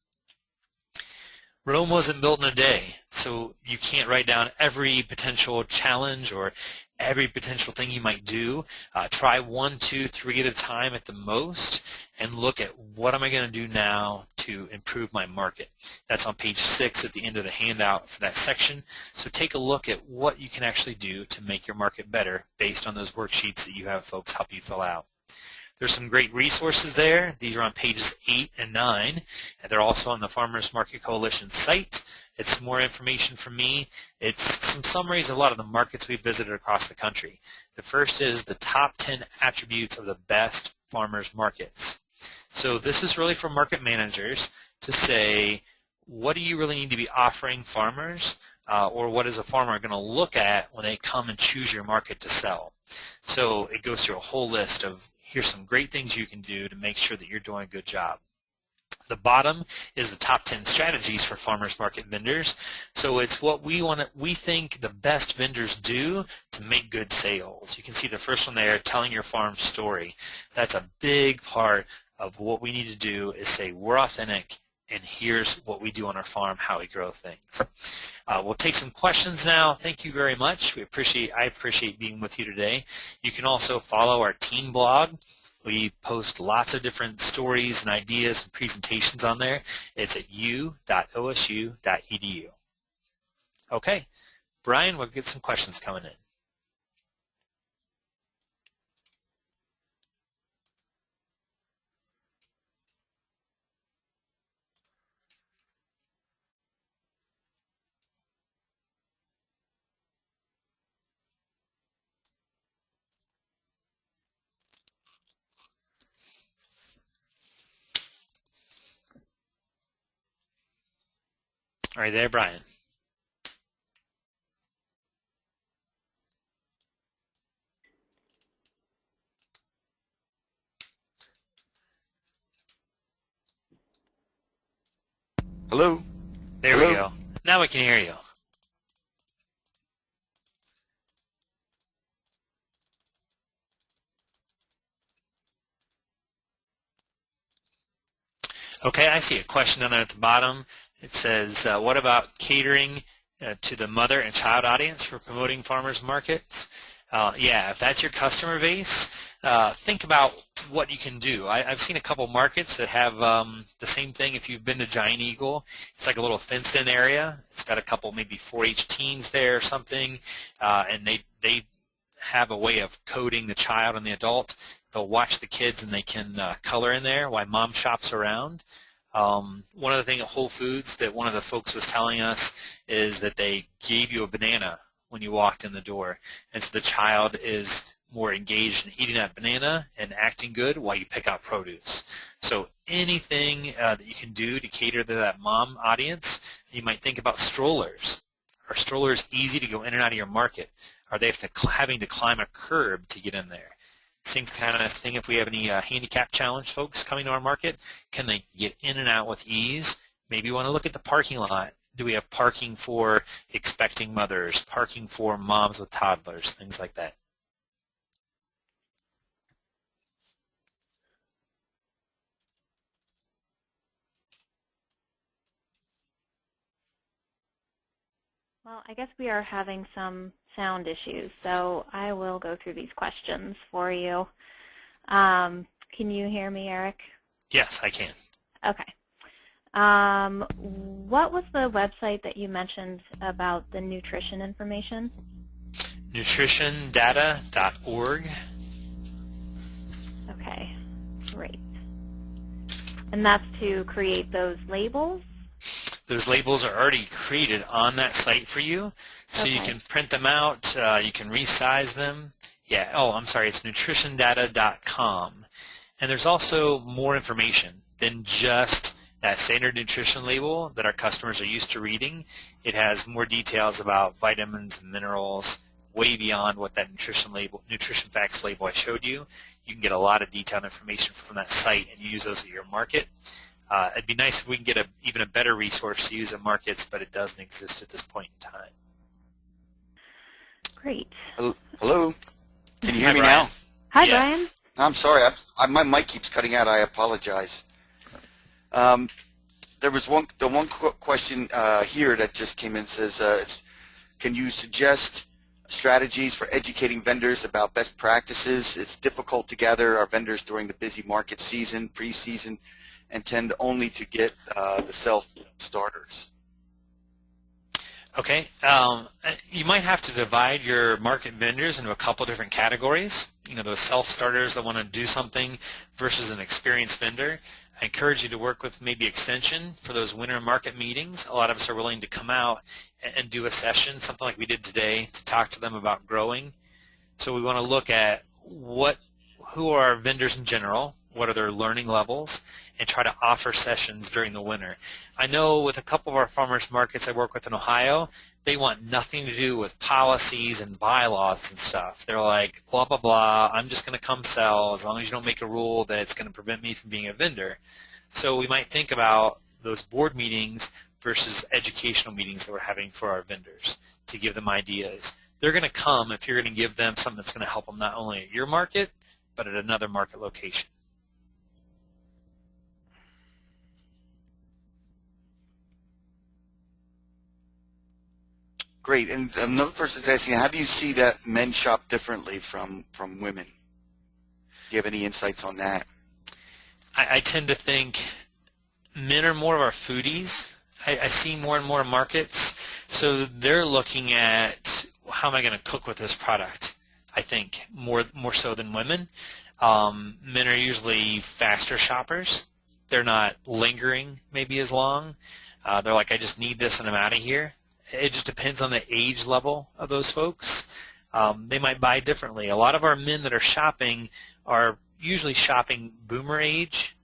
Rome wasn't built in a day, so you can't write down every potential challenge or every potential thing you might do. Try 1, 2, 3 at a time at the most, and look at what am I going to do now to improve my market. That's on page 6 at the end of the handout for that section. So take a look at what you can actually do to make your market better based on those worksheets that you have folks help you fill out. There's some great resources there. These are on pages 8 and 9, and they're also on the Farmers Market Coalition site. It's some more information from me. It's some summaries of a lot of the markets we've visited across the country. The first is the top 10 attributes of the best farmers markets. So this is really for market managers to say, what do you really need to be offering farmers, or what is a farmer going to look at when they come and choose your market to sell? So it goes through a whole list of, here's some great things you can do to make sure that you're doing a good job. The bottom is the top 10 strategies for farmers market vendors. So it's what we think the best vendors do to make good sales. You can see the first one there, telling your farm story. That's a big part of what we need to do, is say we're authentic and here's what we do on our farm, how we grow things. We'll take some questions now. Thank you very much. I appreciate being with you today. You can also follow our team blog. We post lots of different stories and ideas and presentations on there. It's at u.osu.edu. Okay, Brian, we'll get some questions coming in. All right, there, Brian. Hello? There Hello? we go. Now we can hear you. Okay, I see a question down there at the bottom. It says, what about catering to the mother and child audience for promoting farmers markets? Yeah, if that's your customer base, think about what you can do. I've seen a couple markets that have the same thing. If you've been to Giant Eagle, it's like a little fenced-in area. It's got a couple maybe 4-H teens there or something, and they have a way of coding the child and the adult. They'll watch the kids and they can color in there while mom shops around. One of the things at Whole Foods that one of the folks was telling us is that they gave you a banana when you walked in the door, and so the child is more engaged in eating that banana and acting good while you pick out produce. So anything that you can do to cater to that mom audience. You might think about strollers. Are strollers easy to go in and out of your market? Are they having to climb a curb to get in there? Same kind of thing if we have any handicap challenge folks coming to our market. Can they get in and out with ease? Maybe you want to look at the parking lot. Do we have parking for expecting mothers, parking for moms with toddlers, things like that? Well, I guess we are having some sound issues, so I will go through these questions for you. Can you hear me, Eric? Yes, I can. Okay. What was the website that you mentioned about the nutrition information? nutritiondata.org. Okay, great. And that's to create those labels? Those labels are already created on that site for you, so Okay. you can print them out, you can resize them. Yeah, oh, I'm sorry, it's nutritiondata.com. And there's also more information than just that standard nutrition label that our customers are used to reading. It has more details about vitamins and minerals, way beyond what that nutrition facts label I showed you. You can get a lot of detailed information from that site and use those at your market. It'd be nice if we can get even a better resource to use in markets, but it doesn't exist at this point in time. Great. Hello? Can you hear Hi, me Brian. now? Hi, Yes. I'm sorry. My mic keeps cutting out. I apologize. There was one question here that just came in. Says, can you suggest strategies for educating vendors about best practices? It's difficult to gather our vendors during the busy market season, pre-season, and tend only to get the self-starters. Okay, you might have to divide your market vendors into a couple different categories. You know, those self-starters that want to do something versus an experienced vendor. I encourage you to work with maybe Extension for those winter market meetings. A lot of us are willing to come out and do a session, something like we did today, to talk to them about growing. So we want to look at who are our vendors in general, what are their learning levels, and try to offer sessions during the winter. I know with a couple of our farmers markets I work with in Ohio, they want nothing to do with policies and bylaws and stuff. They're like, blah, blah, blah, I'm just going to come sell as long as you don't make a rule that's going to prevent me from being a vendor. So we might think about those board meetings versus educational meetings that we're having for our vendors to give them ideas. They're going to come if you're going to give them something that's going to help them not only at your market, but at another market location. Great. And another person's asking, how do you see that men shop differently from women? Do you have any insights on that? I tend to think men are more of our foodies. I see more and more markets, so they're looking at how am I going to cook with this product, I think, more so than women. Men are usually faster shoppers. They're not lingering maybe as long. They're like, I just need this and I'm out of here. It just depends on the age level of those folks. They might buy differently. A lot of our men that are shopping are usually shopping boomer age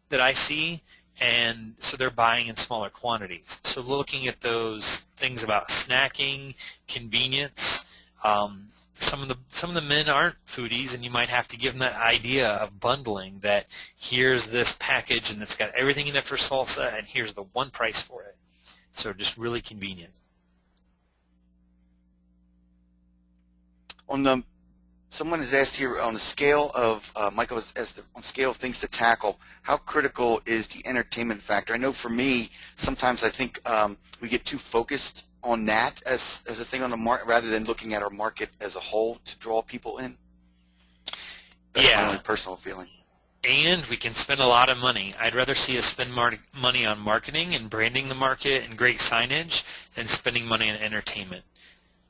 that I see, and so they're buying in smaller quantities. So looking at those things about snacking, convenience, some of the men aren't foodies, and you might have to give them that idea of bundling, that here's this package and it's got everything in it for salsa, and here's the one price for it. So just really convenient. On the Someone has asked here on the scale of, Michael has asked on scale of things to tackle, how critical is the entertainment factor? I know for me, sometimes I think we get too focused on that as a thing on the market rather than looking at our market as a whole to draw people in. That's my only personal feeling. And we can spend a lot of money. I'd rather see us spend money on marketing and branding the market and great signage than spending money on entertainment.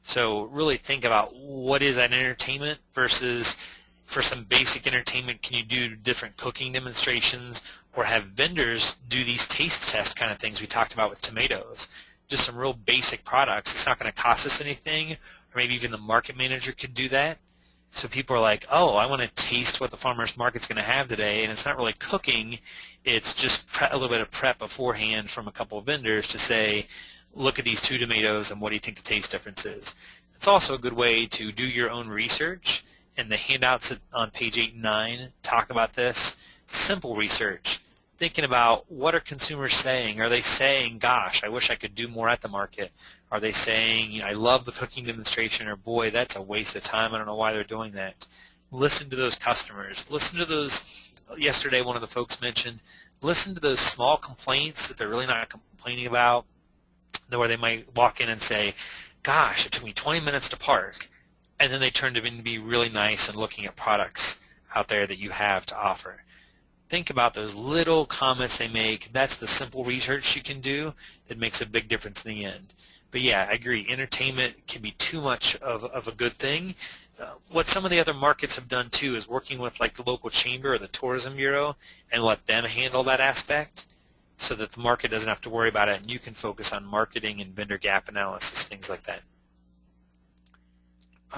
So really think about what is that entertainment versus for some basic entertainment, can you do different cooking demonstrations or have vendors do these taste test kind of things we talked about with tomatoes. Just some real basic products. It's not going to cost us anything, or maybe even the market manager could do that. So people are like, oh, I want to taste what the farmer's market's going to have today, and it's not really cooking. It's just a little bit of prep beforehand from a couple of vendors to say, look at these 2 tomatoes and what do you think the taste difference is. It's also a good way to do your own research, and the handouts on page 8 and 9 talk about this. Simple research, thinking about what are consumers saying. Are they saying, gosh, I wish I could do more at the market? Are they saying, you know, I love the cooking demonstration, or boy, that's a waste of time, I don't know why they're doing that? Listen to those customers. Listen to those, yesterday one of the folks mentioned, listen to those small complaints that they're really not complaining about, where they might walk in and say, gosh, it took me 20 minutes to park, and then they turned in to be really nice and looking at products out there that you have to offer. Think about those little comments they make. That's the simple research you can do that makes a big difference in the end. But yeah, I agree. Entertainment can be too much of a good thing. What some of the other markets have done too is working with like the local chamber or the tourism bureau and let them handle that aspect so that the market doesn't have to worry about it and you can focus on marketing and vendor gap analysis, things like that.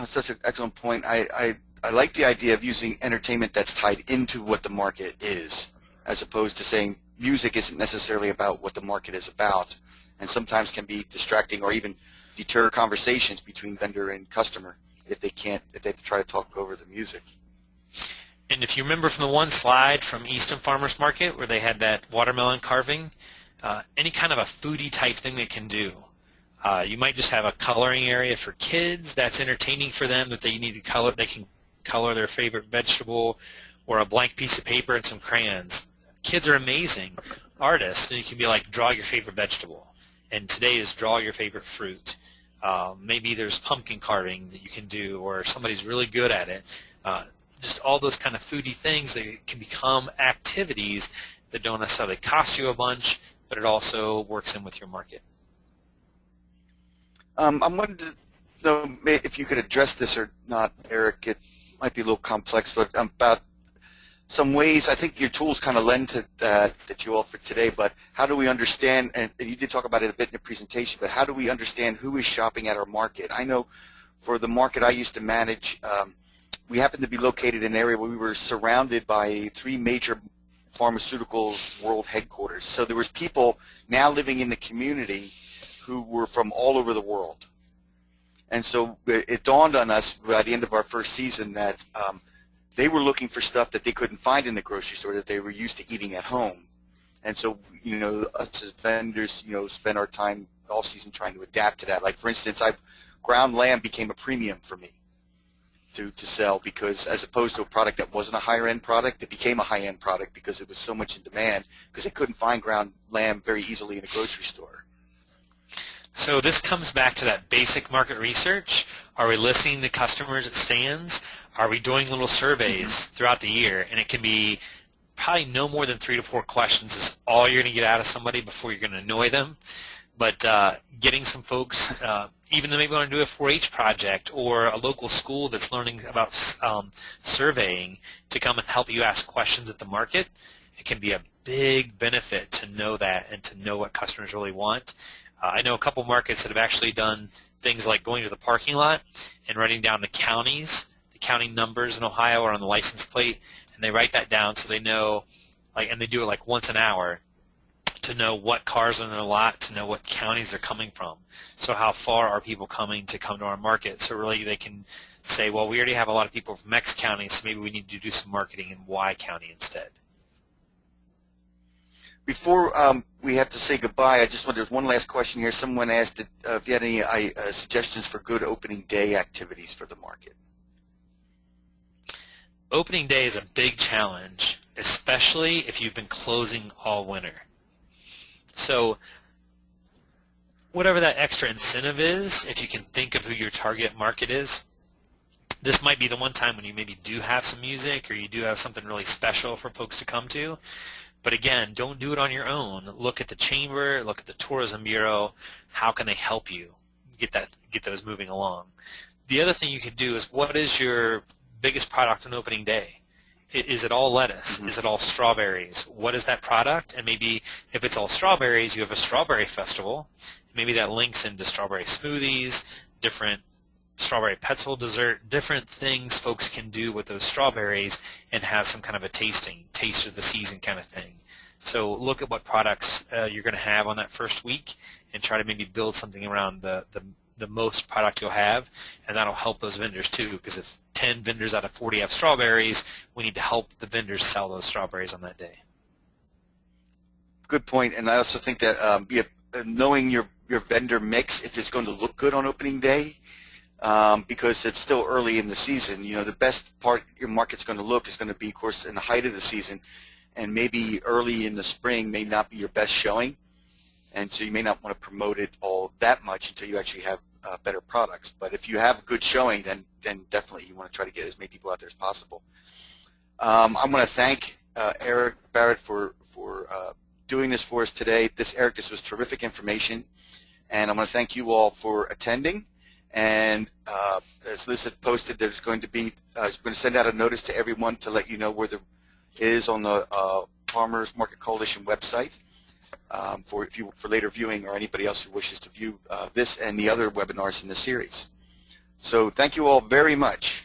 Such an excellent point. I like the idea of using entertainment that's tied into what the market is, as opposed to saying music isn't necessarily about what the market is about, and sometimes can be distracting or even deter conversations between vendor and customer if they have to try to talk over the music. And if you remember from the one slide from Easton Farmers Market where they had that watermelon carving, any kind of a foodie type thing they can do. You might just have a coloring area for kids that's entertaining for them, that they need to color. They can color their favorite vegetable, or a blank piece of paper and some crayons. Kids are amazing artists, and you can be like, draw your favorite vegetable. And today is draw your favorite fruit. Maybe there's pumpkin carving that you can do, or somebody's really good at it. Just all those kind of foodie things that can become activities that don't necessarily cost you a bunch, but it also works in with your market. I wanted to know if you could address this or not, Eric. It might be a little complex, but about some ways, I think your tools kind of lend to that you offered today, but how do we understand, and you did talk about it a bit in the presentation, but how do we understand who is shopping at our market? I know for the market I used to manage, we happened to be located in an area where we were surrounded by 3 major pharmaceuticals world headquarters. So there was people now living in the community who were from all over the world. And so it dawned on us by the end of our first season that they were looking for stuff that they couldn't find in the grocery store that they were used to eating at home. And so, you know, us as vendors, you know, spend our time all season trying to adapt to that. Like, for instance, ground lamb became a premium for me to sell, because as opposed to a product that wasn't a higher-end product, it became a high-end product because it was so much in demand, because they couldn't find ground lamb very easily in a grocery store. So this comes back to that basic market research. Are we listening to customers at stands? Are we doing little surveys throughout the year? And it can be probably no more than 3 to 4 questions is all you're going to get out of somebody before you're going to annoy them. But getting some folks, even though maybe want to do a 4-H project or a local school that's learning about surveying, to come and help you ask questions at the market, it can be a big benefit to know that and to know what customers really want. I know a couple markets that have actually done things like going to the parking lot and writing down the county numbers in Ohio or on the license plate, and they write that down so they know, like, and they do it like once an hour to know what cars are in the lot, to know what counties they're coming from. So how far are people coming to come to our market? So really they can say, well, we already have a lot of people from X county, so maybe we need to do some marketing in Y county instead. Before we have to say goodbye, I just wonder, there's one last question here. Someone asked if you had any suggestions for good opening day activities for the market. opening day is a big challenge, especially if you've been closing all winter. So whatever that extra incentive is, if you can think of who your target market is, this might be the one time when you maybe do have some music or you do have something really special for folks to come to. But again, don't do it on your own. Look at the chamber, look at the tourism bureau. How can they help you get those moving along? The other thing you could do is, what is your biggest product on opening day? Is it all lettuce? Is it all strawberries? What is that product? And maybe if it's all strawberries, you have a strawberry festival. Maybe that links into strawberry smoothies, different strawberry pretzel dessert, different things folks can do with those strawberries and have some kind of a taste of the season kind of thing. So look at what products you're going to have on that first week and try to maybe build something around the most product you'll have, and that'll help those vendors too, because if 10 vendors out of 40 have strawberries, we need to help the vendors sell those strawberries on that day. Good point, and I also think that knowing your vendor mix, if it's going to look good on opening day, because it's still early in the season, you know, the best part your market's going to look is going to be, of course, in the height of the season, and maybe early in the spring may not be your best showing, and so you may not want to promote it all that much until you actually have better products. But if you have a good showing, then definitely you want to try to get as many people out there as possible. I'm going to thank Eric Barrett for doing this for us today. Eric, this was terrific information, and I'm going to thank you all for attending. And as Liz had posted, there's going to be going to send out a notice to everyone to let you know where it is on the Farmers Market Coalition website for later viewing, or anybody else who wishes to view this and the other webinars in the series. So thank you all very much.